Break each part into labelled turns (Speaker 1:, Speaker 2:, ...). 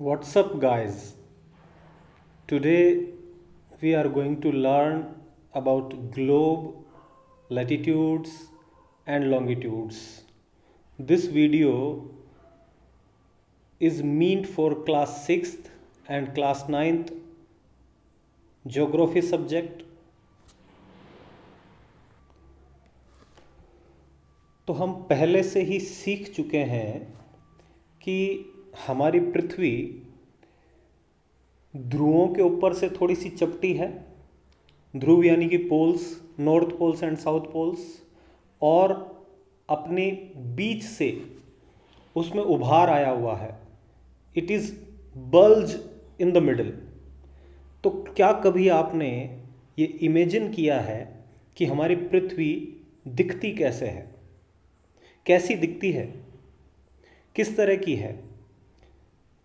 Speaker 1: What's up, guys? Today we are going to learn about globe, latitudes, and longitudes. This video is meant for class 6th and class 9th geography subject. तो हम पहले से ही सीख चुके हैं कि हमारी पृथ्वी ध्रुवों के ऊपर से थोड़ी सी चपटी है। ध्रुव यानी कि poles, north poles and south poles, और अपने बीच से उसमें उभार आया हुआ है। It is bulge in the middle. तो क्या कभी आपने ये इमेजिन किया है कि हमारी पृथ्वी दिखती कैसे है, कैसी दिखती है, किस तरह की है?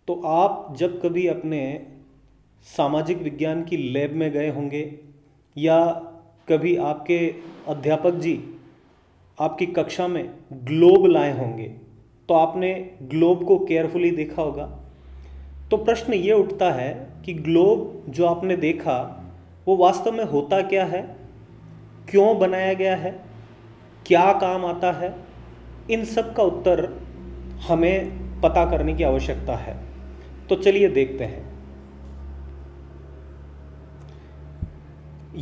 Speaker 1: तो आप जब कभी अपने सामाजिक विज्ञान की लैब में गए होंगे या कभी आपके अध्यापक जी आपकी कक्षा में ग्लोब लाए होंगे तो आपने ग्लोब को केयरफुली देखा होगा। तो प्रश्न ये उठता है कि ग्लोब जो आपने देखा वो वास्तव में होता क्या है, क्यों बनाया गया है, क्या काम आता है? इन सब का उत्तर हमें पता करने की आवश्यकता है। तो चलिए देखते हैं।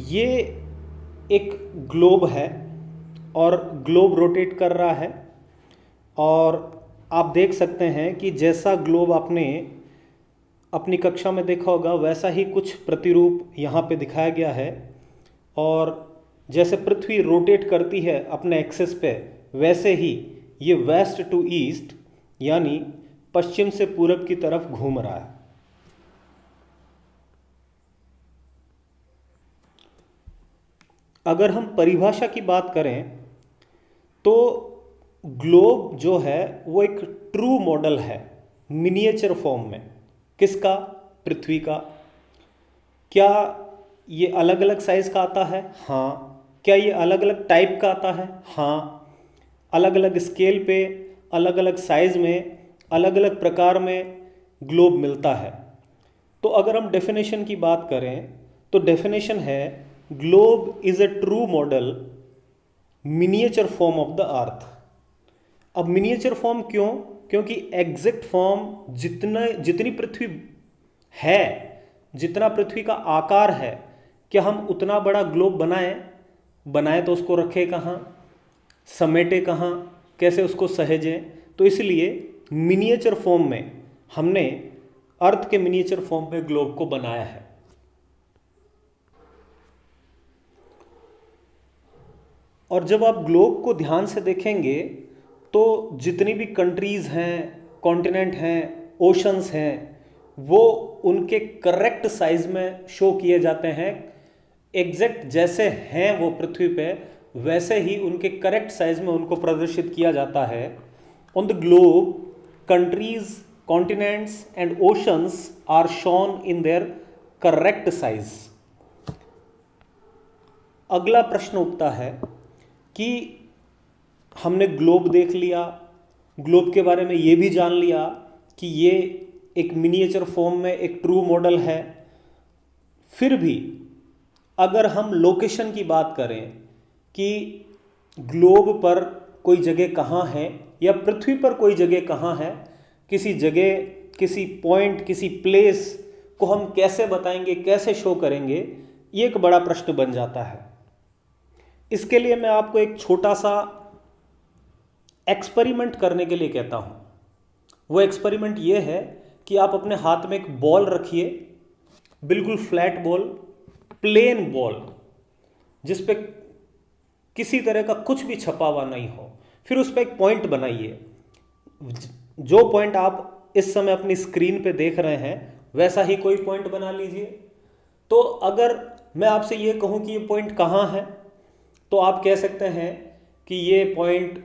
Speaker 1: ये एक ग्लोब है और ग्लोब रोटेट कर रहा है, और आप देख सकते हैं कि जैसा ग्लोब आपने अपनी कक्षा में देखा होगा वैसा ही कुछ प्रतिरूप यहाँ पे दिखाया गया है। और जैसे पृथ्वी रोटेट करती है अपने एक्सिस पे, वैसे ही ये वेस्ट टू ईस्ट यानी पश्चिम से पूरब की तरफ घूम रहा है। अगर हम परिभाषा की बात करें तो ग्लोब जो है वो एक ट्रू मॉडल है मिनिएचर फॉर्म में। किसका? पृथ्वी का। क्या ये अलग अलग साइज का आता है? हाँ। क्या ये अलग अलग टाइप का आता है? हाँ। अलग अलग स्केल पे, अलग अलग साइज में, अलग अलग प्रकार में ग्लोब मिलता है। तो अगर हम डेफिनेशन की बात करें तो डेफिनेशन है globe is a true model miniature form of the earth. अब मिनिएचर फॉर्म क्यों? क्योंकि एग्जैक्ट फॉर्म जितनी पृथ्वी है, जितना पृथ्वी का आकार है, क्या हम उतना बड़ा ग्लोब बनाए तो उसको रखे कहाँ, समेटे कहाँ, कैसे उसको सहेजें? तो इसलिए मिनिएचर फॉर्म में हमने अर्थ के मिनिएचर फॉर्म में ग्लोब को बनाया है। और जब आप ग्लोब को ध्यान से देखेंगे तो जितनी भी कंट्रीज हैं, कॉन्टिनेंट हैं, ओशंस हैं, वो उनके करेक्ट साइज में शो किए जाते हैं। एग्जैक्ट जैसे हैं वो पृथ्वी पे, वैसे ही उनके करेक्ट साइज में उनको प्रदर्शित किया जाता है। On the globe countries, continents and oceans are shown in their correct size. अगला प्रश्न उठता है कि हमने ग्लोब देख लिया, ग्लोब के बारे में ये भी जान लिया कि ये एक मिनिएचर फॉर्म में एक ट्रू मॉडल है। फिर भी अगर हम लोकेशन की बात करें कि ग्लोब पर कोई जगह कहाँ है या पृथ्वी पर कोई जगह कहाँ है, किसी जगह, किसी पॉइंट, किसी प्लेस को हम कैसे बताएंगे, कैसे शो करेंगे, ये एक बड़ा प्रश्न बन जाता है। इसके लिए मैं आपको एक छोटा सा एक्सपेरिमेंट करने के लिए कहता हूँ। वो एक्सपेरिमेंट ये है कि आप अपने हाथ में एक बॉल रखिए, बिल्कुल फ्लैट बॉल, प्लेन बॉल, जिस पे किसी तरह का कुछ भी छपा हुआ नहीं हो। फिर उस पर एक पॉइंट बनाइए। जो पॉइंट आप इस समय अपनी स्क्रीन पे देख रहे हैं वैसा ही कोई पॉइंट बना लीजिए। तो अगर मैं आपसे ये कहूँ कि ये पॉइंट कहाँ है, तो आप कह सकते हैं कि ये पॉइंट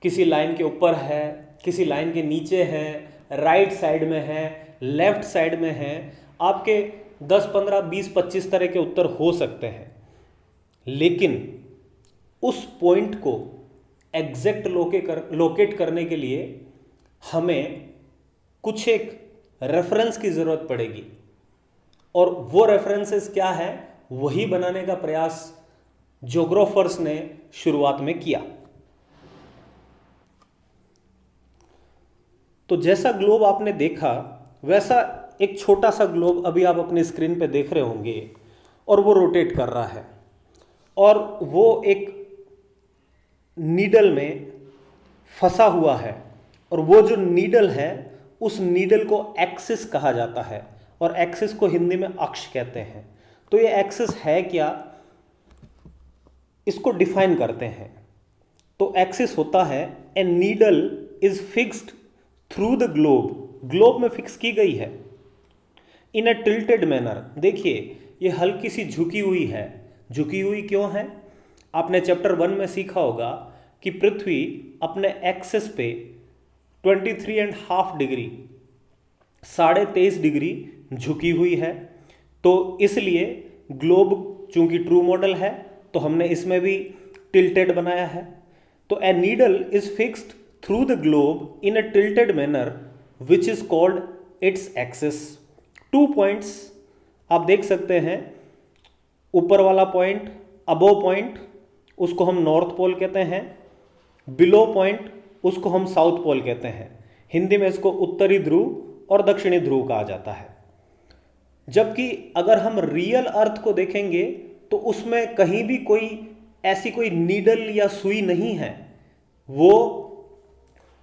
Speaker 1: किसी लाइन के ऊपर है, किसी लाइन के नीचे है, राइट साइड में है, लेफ्ट साइड में है। आपके 10, 15, 20, 25 तरह के उत्तर हो सकते हैं, लेकिन उस पॉइंट को एग्जैक्ट लोकेट करने के लिए हमें कुछ एक रेफरेंस की जरूरत पड़ेगी, और वो रेफरेंसेस क्या है, वही बनाने का प्रयास ज्योग्राफर्स ने शुरुआत में किया। तो जैसा ग्लोब आपने देखा वैसा एक छोटा सा ग्लोब अभी आप अपनी स्क्रीन पे देख रहे होंगे, और वो रोटेट कर रहा है, और वो एक नीडल में फंसा हुआ है, और वो जो नीडल है उस नीडल को एक्सिस कहा जाता है, और एक्सिस को हिंदी में अक्ष कहते हैं। तो ये एक्सिस है क्या, इसको डिफाइन करते हैं। तो एक्सिस होता है a needle is fixed through the globe, globe में फिक्स की गई है, इन अ टिल्टेड मैनर। देखिए ये हल्की सी झुकी हुई है। झुकी हुई क्यों है, आपने चैप्टर 1 में सीखा होगा कि पृथ्वी अपने एक्सिस पे 23.5 डिग्री, 23.5 डिग्री झुकी हुई है। तो इसलिए ग्लोब चूंकि ट्रू मॉडल है तो हमने इसमें भी टिल्टेड बनाया है। तो a needle is fixed through the globe in a tilted manner which is called its axis. 2 points आप देख सकते हैं, ऊपर वाला पॉइंट, अबोव पॉइंट, उसको हम नॉर्थ पोल कहते हैं, बिलो पॉइंट उसको हम साउथ पोल कहते हैं। हिंदी में इसको उत्तरी ध्रुव और दक्षिणी ध्रुव कहा जाता है। जबकि अगर हम रियल अर्थ को देखेंगे तो उसमें कहीं भी कोई ऐसी कोई नीडल या सुई नहीं है, वो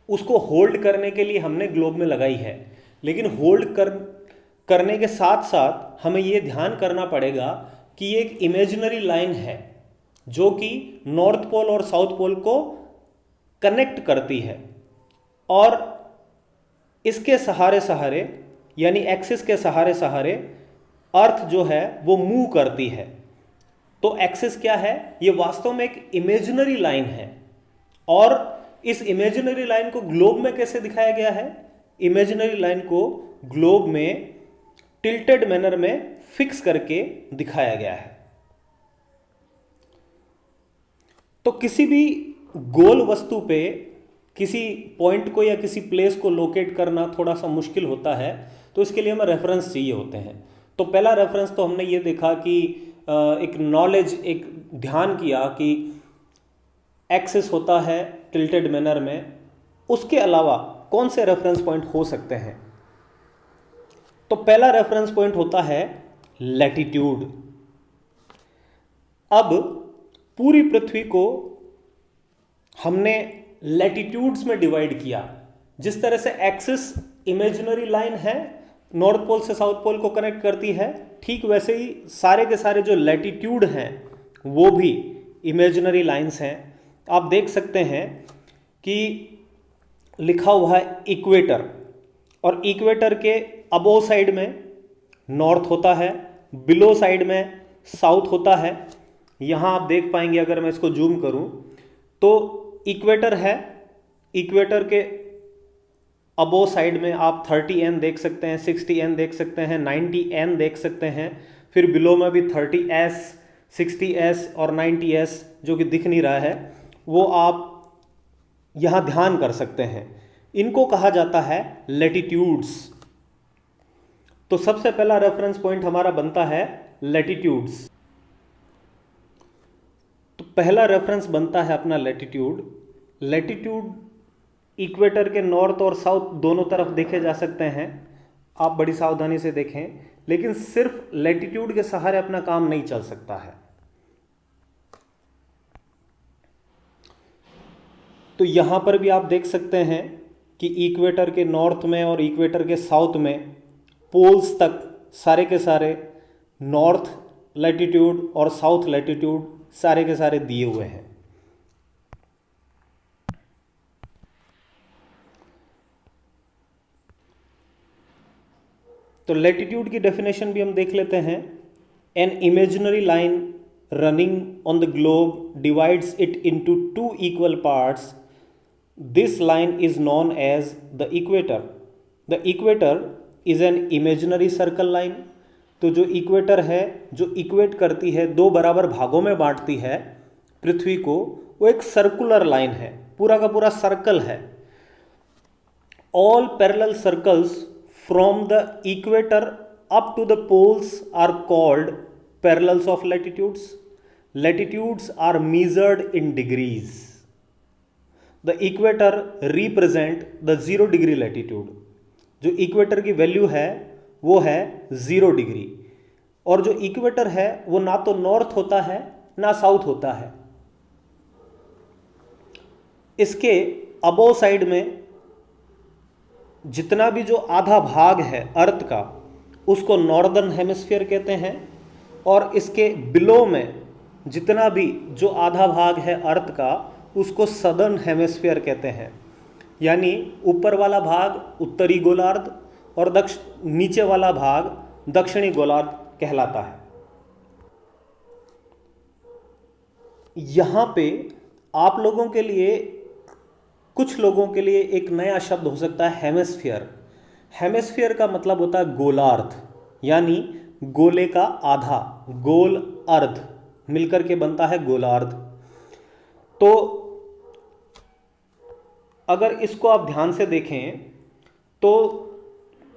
Speaker 1: उसको होल्ड करने के लिए हमने ग्लोब में लगाई है। लेकिन होल्ड करने के साथ साथ हमें ये ध्यान करना पड़ेगा कि ये एक इमेजिनरी लाइन है जो कि नॉर्थ पोल और साउथ पोल को कनेक्ट करती है, और इसके सहारे सहारे यानी एक्सिस के सहारे सहारे अर्थ जो है वो मूव करती है। तो एक्सिस क्या है, ये वास्तव में एक इमेजिनरी लाइन है, और इस इमेजिनरी लाइन को ग्लोब में कैसे दिखाया गया है, इमेजिनरी लाइन को ग्लोब में टिल्टेड मैनर में फिक्स करके दिखाया गया है। तो किसी भी गोल वस्तु पे किसी पॉइंट को या किसी प्लेस को लोकेट करना थोड़ा सा मुश्किल होता है, तो इसके लिए हमें रेफरेंस चाहिए होते हैं। तो पहला रेफरेंस तो हमने ये देखा कि एक नॉलेज, एक ध्यान किया कि एक्सिस होता है टिल्टेड मैनर में। उसके अलावा कौन से रेफरेंस पॉइंट हो सकते हैं, तो पहला रेफरेंस पॉइंट होता है लैटिट्यूड। अब पूरी पृथ्वी को हमने लैटिट्यूड्स में डिवाइड किया। जिस तरह से एक्सिस इमेजिनरी लाइन है, नॉर्थ पोल से साउथ पोल को कनेक्ट करती है, ठीक वैसे ही सारे के सारे जो लैटिट्यूड हैं वो भी इमेजिनरी लाइंस हैं। आप देख सकते हैं कि लिखा हुआ है इक्वेटर, और इक्वेटर के अबोव साइड में नॉर्थ होता है, बिलो साइड में साउथ होता है। यहाँ आप देख पाएंगे, अगर मैं इसको जूम करूँ तो इक्वेटर है, इक्वेटर के अबोव साइड में आप 30N देख सकते हैं, 60N देख सकते हैं, 90N देख सकते हैं। फिर बिलो में भी 30S, 60S और 90S जो कि दिख नहीं रहा है, वो आप यहाँ ध्यान कर सकते हैं। इनको कहा जाता है लैटिट्यूड्स। तो सबसे पहला रेफरेंस पॉइंट हमारा बनता है लैटिट्यूड्स। तो पहला रेफरेंस बनता है अपना लैटिट्यूड। लैटिट्यूड इक्वेटर के नॉर्थ और साउथ दोनों तरफ देखे जा सकते हैं, आप बड़ी सावधानी से देखें। लेकिन सिर्फ लैटिट्यूड के सहारे अपना काम नहीं चल सकता है। तो यहां पर भी आप देख सकते हैं कि इक्वेटर के नॉर्थ में और इक्वेटर के साउथ में पोल्स तक सारे के सारे नॉर्थ लैटिट्यूड और साउथ लैटिट्यूड सारे के सारे दिए हुए हैं। तो लैटिट्यूड की डेफिनेशन भी हम देख लेते हैं। An imaginary line running on the globe divides it into 2 equal parts. This line is known as the equator. The equator is an imaginary circle line. तो जो इक्वेटर है, जो इक्वेट करती है, 2 बराबर भागों में बांटती है पृथ्वी को, वो एक सर्कुलर लाइन है, पूरा का पूरा सर्कल है। All parallel circles from the equator up to the poles are called parallels of latitudes. Latitudes are measured in degrees. The equator represent the 0 degree latitude. जो इक्वेटर की वैल्यू है वो है 0 डिग्री, और जो इक्वेटर है वो ना तो नॉर्थ होता है ना साउथ होता है। इसके अबोव साइड में जितना भी जो आधा भाग है अर्थ का उसको नॉर्दर्न हेमिस्फीयर कहते हैं, और इसके बिलो में जितना भी जो आधा भाग है अर्थ का उसको सदर्न हेमिस्फीयर कहते हैं। यानी ऊपर वाला भाग उत्तरी गोलार्ध और नीचे वाला भाग दक्षिणी गोलार्ध कहलाता है। यहां पे आप लोगों के लिए, कुछ लोगों के लिए एक नया शब्द हो सकता है हेमिस्फीयर। हेमिस्फीयर का मतलब होता है गोलार्ध, यानी गोले का आधा, गोल अर्ध मिलकर के बनता है गोलार्ध। तो अगर इसको आप ध्यान से देखें तो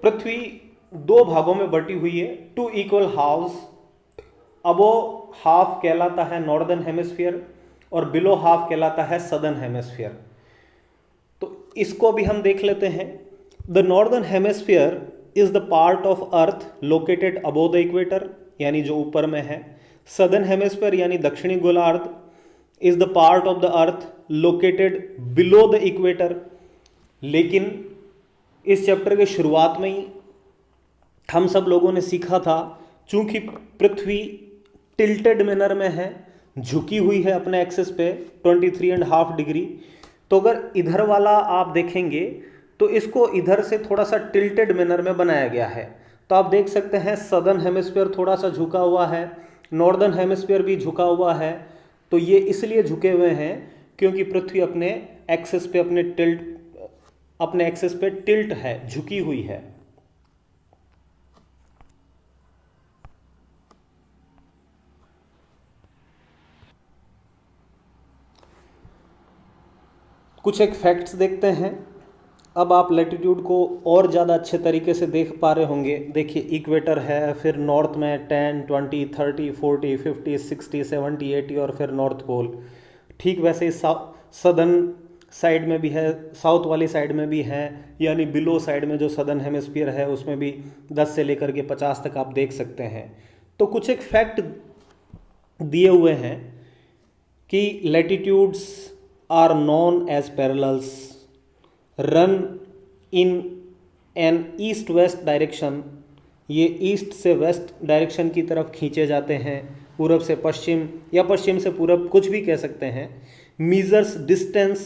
Speaker 1: पृथ्वी 2 भागों में बटी हुई है, 2 इक्वल हाफ्स। अबो हाफ कहलाता है नॉर्दर्न हेमिस्फीयर और बिलो हाफ कहलाता है सदर्न हेमिस्फीयर। तो इसको भी हम देख लेते हैं। The northern hemisphere is the part of earth located above the equator, यानी जो ऊपर में है। सदर्न हेमिस्फीयर यानी दक्षिणी गोलार्ध is the part of the earth located below the equator. लेकिन इस चैप्टर के शुरुआत में ही हम सब लोगों ने सीखा था, चूंकि पृथ्वी टिल्टेड मैनर में है, झुकी हुई है अपने एक्सिस पे 23.5 डिग्री, तो अगर इधर वाला आप देखेंगे तो इसको इधर से थोड़ा सा टिल्टेड मैनर में बनाया गया है। तो आप देख सकते हैं सदर्न हेमिस्फीयर थोड़ा सा झुका हुआ है, नॉर्दर्न हेमिस्फीयर भी झुका हुआ है। तो ये इसलिए झुके हुए हैं क्योंकि पृथ्वी अपने एक्सिस पे अपने एक्सिस पे टिल्ट है, झुकी हुई है। कुछ एक फैक्ट्स देखते हैं। अब आप लैटिट्यूड को और ज़्यादा अच्छे तरीके से देख पा रहे होंगे। देखिए इक्वेटर है, फिर नॉर्थ में 10, 20, 30, 40, 50, 60, 70, 80 और फिर नॉर्थ पोल। ठीक वैसे ही सदर्न साइड में भी है, साउथ वाली साइड में भी है, यानी बिलो साइड में जो सदर्न हेमिस्फीयर है उसमें भी 10 से लेकर के 50 तक आप देख सकते हैं। तो कुछ एक फैक्ट दिए हुए हैं कि latitudes are known as parallels, run in an east-west direction। ये ईस्ट से वेस्ट डायरेक्शन की तरफ खींचे जाते हैं, पूरब से पश्चिम या पश्चिम से पूरब, कुछ भी कह सकते हैं। measures distance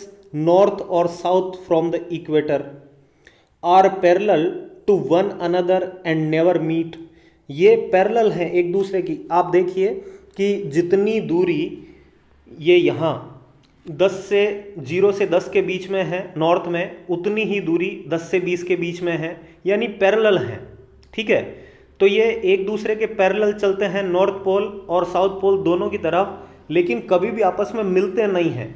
Speaker 1: north और south from the equator, are parallel to one another and never meet। ये पैरेलल हैं एक दूसरे की। आप देखिए कि जितनी दूरी ये यहाँ 0 से 10 के बीच में है नॉर्थ में, उतनी ही दूरी 10 से 20 के बीच में है, यानी पैरेलल हैं। ठीक है, तो ये एक दूसरे के पैरेलल चलते हैं नॉर्थ पोल और साउथ पोल दोनों की तरफ, लेकिन कभी भी आपस में मिलते नहीं हैं।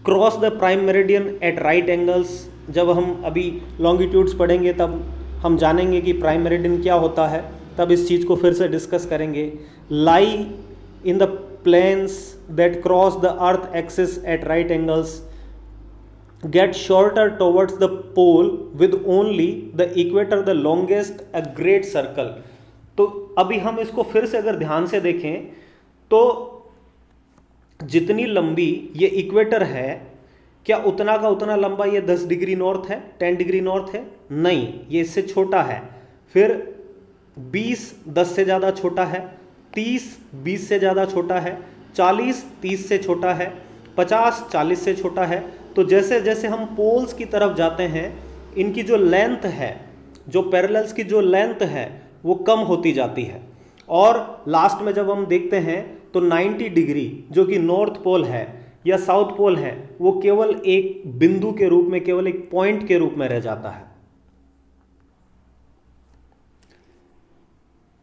Speaker 1: Cross the prime meridian at right angles. जब हम अभी लॉन्गिट्यूड्स पढ़ेंगे तब हम जानेंगे कि प्राइम मेरिडियन क्या होता है, तब इस चीज़ को फिर से डिस्कस करेंगे। Lie in the planes that cross the earth axis at right angles get shorter towards the pole with only the equator the longest a great circle। तो अभी हम इसको फिर से अगर ध्यान से देखें तो जितनी लंबी ये इक्वेटर है, क्या उतना का उतना लंबा ये 10 डिग्री नॉर्थ है, 10 डिग्री नॉर्थ है? नहीं, ये इससे छोटा है। फिर 20 10 से ज़्यादा छोटा है, 30 20 से ज़्यादा छोटा है, 40 30 से छोटा है, 50 40 से छोटा है। तो जैसे जैसे हम पोल्स की तरफ जाते हैं, इनकी जो लेंथ है, जो पैरेलल्स की जो लेंथ है वो कम होती जाती है, और लास्ट में जब हम देखते हैं तो 90 डिग्री जो कि नॉर्थ पोल है या साउथ पोल है, वो केवल एक बिंदु के रूप में, केवल एक पॉइंट के रूप में रह जाता है।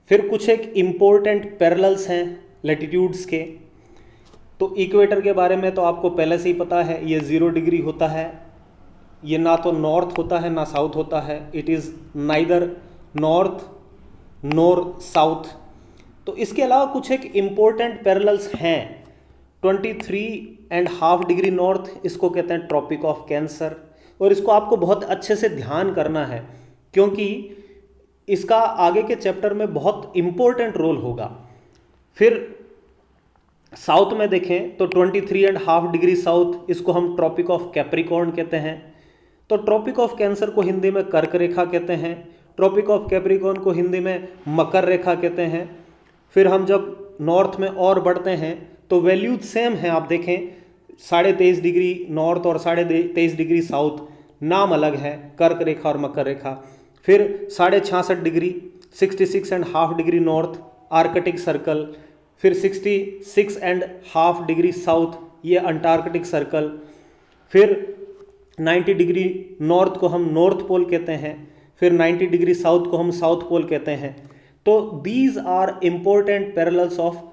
Speaker 1: फिर कुछ एक इम्पोर्टेंट पैरेलल्स हैं लैटिट्यूड्स के। तो इक्वेटर के बारे में तो आपको पहले से ही पता है, ये 0 डिग्री होता है। ये ना तो नॉर्थ होता है ना साउथ होता है, it is neither north nor south. तो इसके अलावा कुछ एक इम्पोर्टेंट पैरेलल्स हैं। 23.5 डिग्री नॉर्थ, इसको कहते हैं ट्रॉपिक ऑफ कैंसर, और इसको आपको बहुत अच्छे से ध्यान करना है क्योंकि इसका आगे के चैप्टर में बहुत इम्पोर्टेंट रोल होगा। फिर साउथ में देखें तो 23.5 डिग्री साउथ, इसको हम ट्रॉपिक ऑफ कैप्रिकॉर्न कहते हैं। तो ट्रॉपिक ऑफ कैंसर को हिंदी में कर्क रेखा कहते हैं, ट्रॉपिक ऑफ कैप्रिकॉर्न को हिंदी में मकर रेखा कहते हैं। फिर हम जब नॉर्थ में और बढ़ते हैं तो वैल्यूज सेम हैं, आप देखें 23.5 डिग्री नॉर्थ और 23.5 डिग्री साउथ, नाम अलग है, कर्क रेखा और मकर रेखा। फिर 66.5 degree 66.5 degree north Arctic circle, फिर 66.5 डिग्री साउथ ये अंटार्कटिक सर्कल। फिर 90 डिग्री नॉर्थ को हम नॉर्थ पोल कहते हैं, फिर 90 डिग्री साउथ को हम साउथ पोल कहते हैं। तो these are important parallels of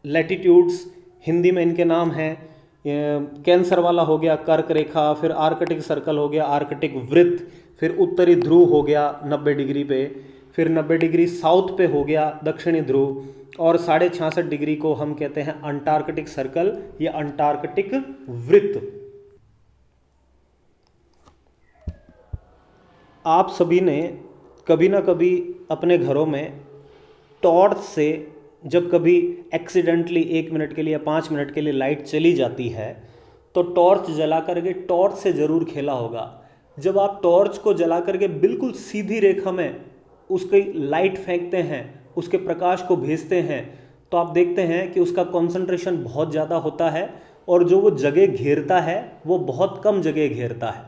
Speaker 1: latitudes, Hindi में इनके नाम हैं। कैंसर वाला हो गया कर्क रेखा, फिर आर्कटिक सर्कल हो गया आर्कटिक वृत्त, फिर उत्तरी ध्रुव हो गया 90 डिग्री पे, फिर 90 डिग्री साउथ पे हो गया दक्षिणी ध्रुव, और 66.5 डिग्री को हम कहते हैं अंटार्कटिक सर्कल या अंटार्कटिक वृत्त। आप सभी ने कभी ना कभी अपने घरों में टॉर्च से जब कभी एक्सीडेंटली 1 मिनट के लिए या 5 मिनट के लिए लाइट चली जाती है तो टॉर्च जला करके टॉर्च से ज़रूर खेला होगा। जब आप टॉर्च को जला करके बिल्कुल सीधी रेखा में उसकी लाइट फेंकते हैं, उसके प्रकाश को भेजते हैं, तो आप देखते हैं कि उसका कॉन्सेंट्रेशन बहुत ज़्यादा होता है और जो वो जगह घेरता है वो बहुत कम जगह घेरता है।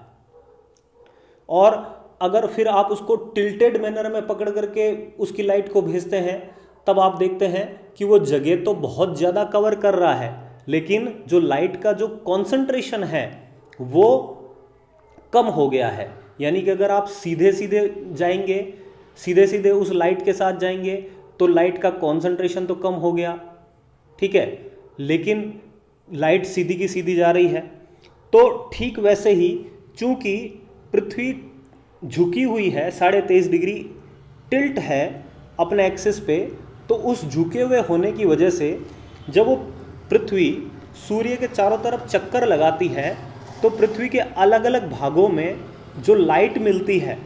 Speaker 1: और अगर फिर आप उसको टिल्टेड मैनर में पकड़ करके उसकी लाइट को भेजते हैं तब आप देखते हैं कि वो जगह तो बहुत ज़्यादा कवर कर रहा है, लेकिन जो लाइट का जो कॉन्सेंट्रेशन है वो कम हो गया है। यानी कि अगर आप सीधे सीधे जाएंगे, सीधे सीधे उस लाइट के साथ जाएंगे तो लाइट का कॉन्सेंट्रेशन तो कम हो गया, ठीक है, लेकिन लाइट सीधी की सीधी जा रही है। तो ठीक वैसे ही चूंकि पृथ्वी झुकी हुई है 23.5 डिग्री टिल्ट है अपने एक्सिस पे, तो उस झुके हुए होने की वजह से जब वो पृथ्वी सूर्य के चारों तरफ चक्कर लगाती है तो पृथ्वी के अलग अलग भागों में जो लाइट मिलती है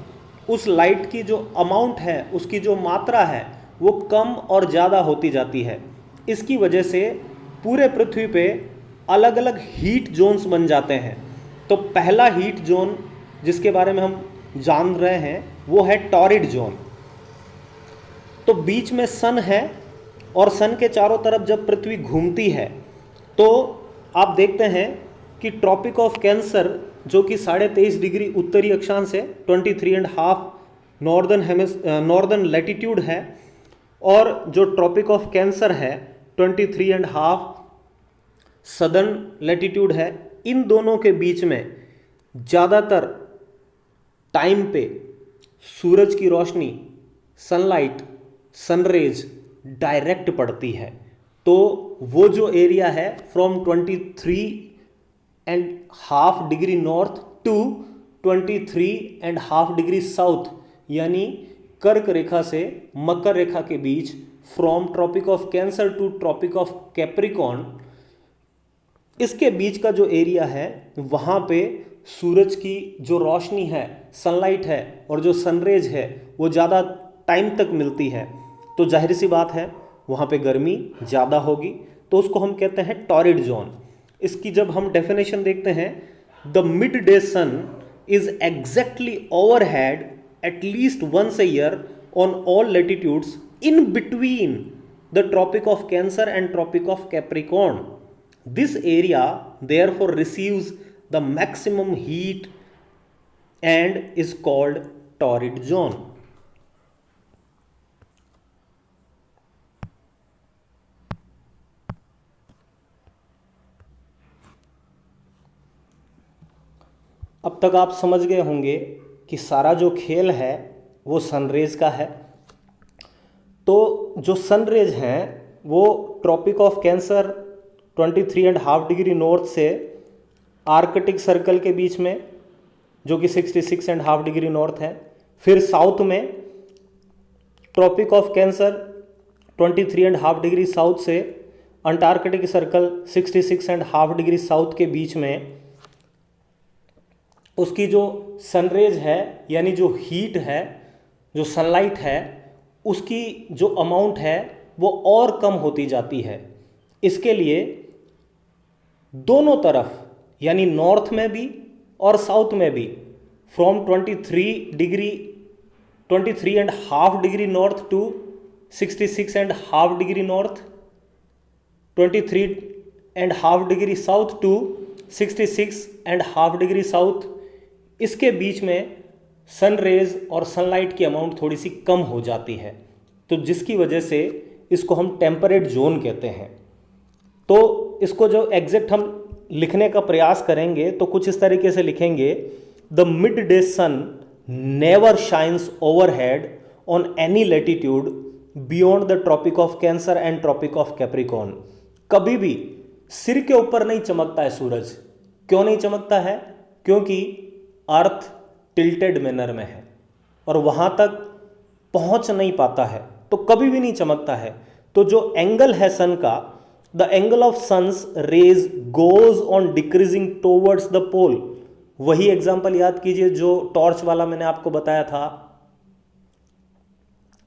Speaker 1: उस लाइट की जो अमाउंट है, उसकी जो मात्रा है वो कम और ज़्यादा होती जाती है। इसकी वजह से पूरे पृथ्वी पे अलग अलग हीट जोन्स बन जाते हैं। तो पहला हीट जोन जिसके बारे में हम जान रहे हैं वो है टॉरिड जोन। तो बीच में सन है और सन के चारों तरफ जब पृथ्वी घूमती है तो आप देखते हैं कि ट्रॉपिक ऑफ कैंसर जो कि 23.5 डिग्री उत्तरी अक्षांश है, 23.5 नॉर्दर्न लैटिट्यूड है, और जो ट्रॉपिक ऑफ कैंसर है 23.5 सदर्न लैटिट्यूड है। इन दोनों के बीच में ज़्यादातर टाइम पे सूरज की रोशनी, सनलाइट, सनरेज डायरेक्ट पड़ती है। तो वो जो एरिया है from 23.5 degree north to 23.5 degree south, यानी कर्क रेखा से मकर रेखा के बीच, from tropic of cancer to tropic of capricorn, इसके बीच का जो एरिया है वहाँ पे सूरज की जो रोशनी है, सनलाइट है और जो सनरेज है वो ज़्यादा टाइम तक मिलती है। तो जाहिर सी बात है वहाँ पे गर्मी ज़्यादा होगी, तो उसको हम कहते हैं टॉरिड जोन। इसकी जब हम डेफिनेशन देखते हैं, the mid day sun is exactly overhead at least once a year on all latitudes in between the Tropic of Cancer and Tropic of Capricorn. This area therefore receives the maximum heat and is called torrid zone. अब तक आप समझ गए होंगे कि सारा जो खेल है वो सनरेज का है। तो जो सनरेज हैं वो tropic of Cancer 23.5 degree north से आर्कटिक सर्कल के बीच में जो कि 66.5 डिग्री नॉर्थ है। फिर साउथ में tropic of Cancer 23.5 degree south से अंटार्कटिक सर्कल 66.5 डिग्री साउथ के बीच में उसकी जो सनरेज है यानी जो हीट है, जो सनलाइट है, उसकी जो अमाउंट है वो और कम होती जाती है। इसके लिए दोनों तरफ यानी नॉर्थ में भी और साउथ में भी from 23.5 degree north to 66.5 degree north, 23.5 degree south to 66.5 degree south, इसके बीच में सन रेज और सनलाइट की अमाउंट थोड़ी सी कम हो जाती है, तो जिसकी वजह से इसको हम टेम्परेट जोन कहते हैं। तो इसको जो एग्जैक्ट हम लिखने का प्रयास करेंगे तो कुछ इस तरीके से लिखेंगे, the mid day sun never shines overhead on any latitude beyond the tropic of Cancer and tropic of Capricorn. कभी भी सिर के ऊपर नहीं चमकता है सूरज। क्यों नहीं चमकता है? क्योंकि अर्थ टिल्टेड मैनर में है और वहां तक पहुंच नहीं पाता है, तो कभी भी नहीं चमकता है। तो जो एंगल है सन का, the angle of sun's rays goes on decreasing towards the pole. वही एग्जाम्पल याद कीजिए जो टॉर्च वाला मैंने आपको बताया था।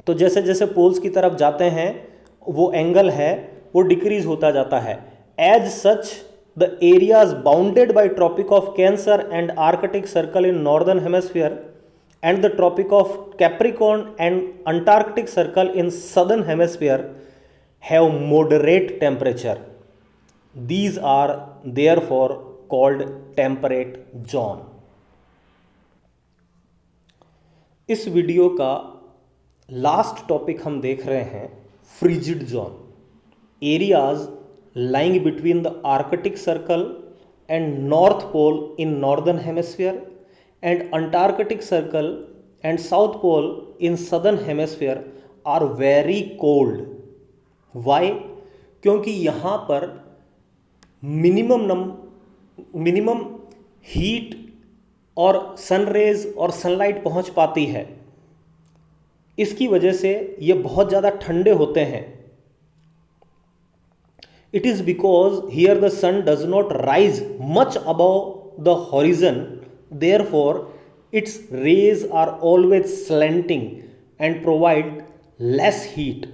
Speaker 1: तो जैसे जैसे पोल्स की तरफ जाते हैं वो एंगल है वो डिक्रीज होता जाता है। As such the areas bounded by tropic of cancer and arctic circle in northern hemisphere and the tropic of capricorn and antarctic circle in southern hemisphere have moderate temperature. These are therefore called temperate zone. इस video का last topic हम देख रहे हैं frigid zone, areas lying between the Arctic Circle and North Pole in Northern Hemisphere and Antarctic Circle and South Pole in Southern Hemisphere are very cold. Why? क्योंकि यहाँ पर minimum heat और सन rays और sunlight पहुँच पाती है। इसकी वजह से ये बहुत ज़्यादा ठंडे होते हैं। It is because here the sun does not rise much above the horizon, therefore its rays are always slanting and provide less heat.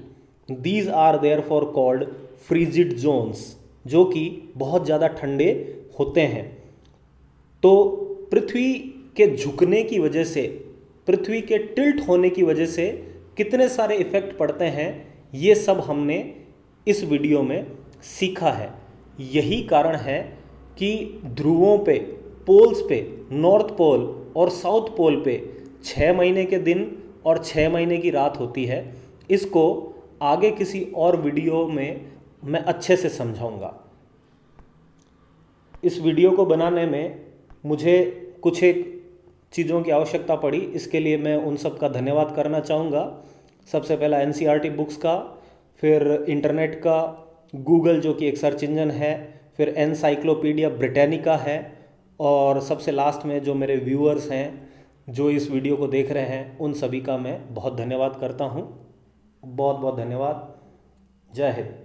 Speaker 1: These are therefore called frigid zones, जो कि बहुत ज़्यादा ठंडे होते हैं। तो पृथ्वी के झुकने की वजह से, पृथ्वी के टिल्ट होने की वजह से कितने सारे इफेक्ट पड़ते हैं, ये सब हमने इस वीडियो में सीखा है। यही कारण है कि ध्रुवों पे, पोल्स पे, नॉर्थ पोल और साउथ पोल पे 6 महीने के दिन और 6 महीने की रात होती है। इसको आगे किसी और वीडियो में मैं अच्छे से समझाऊंगा। इस वीडियो को बनाने में मुझे कुछ एक चीज़ों की आवश्यकता पड़ी, इसके लिए मैं उन सब का धन्यवाद करना चाहूँगा। सबसे पहला NCERT बुक्स का, फिर इंटरनेट का, गूगल जो कि एक सर्च इंजन है, फिर एनसाइक्लोपीडिया ब्रिटानिका है, और सबसे लास्ट में जो मेरे व्यूअर्स हैं जो इस वीडियो को देख रहे हैं, उन सभी का मैं बहुत धन्यवाद करता हूँ। बहुत बहुत धन्यवाद। जय हिंद।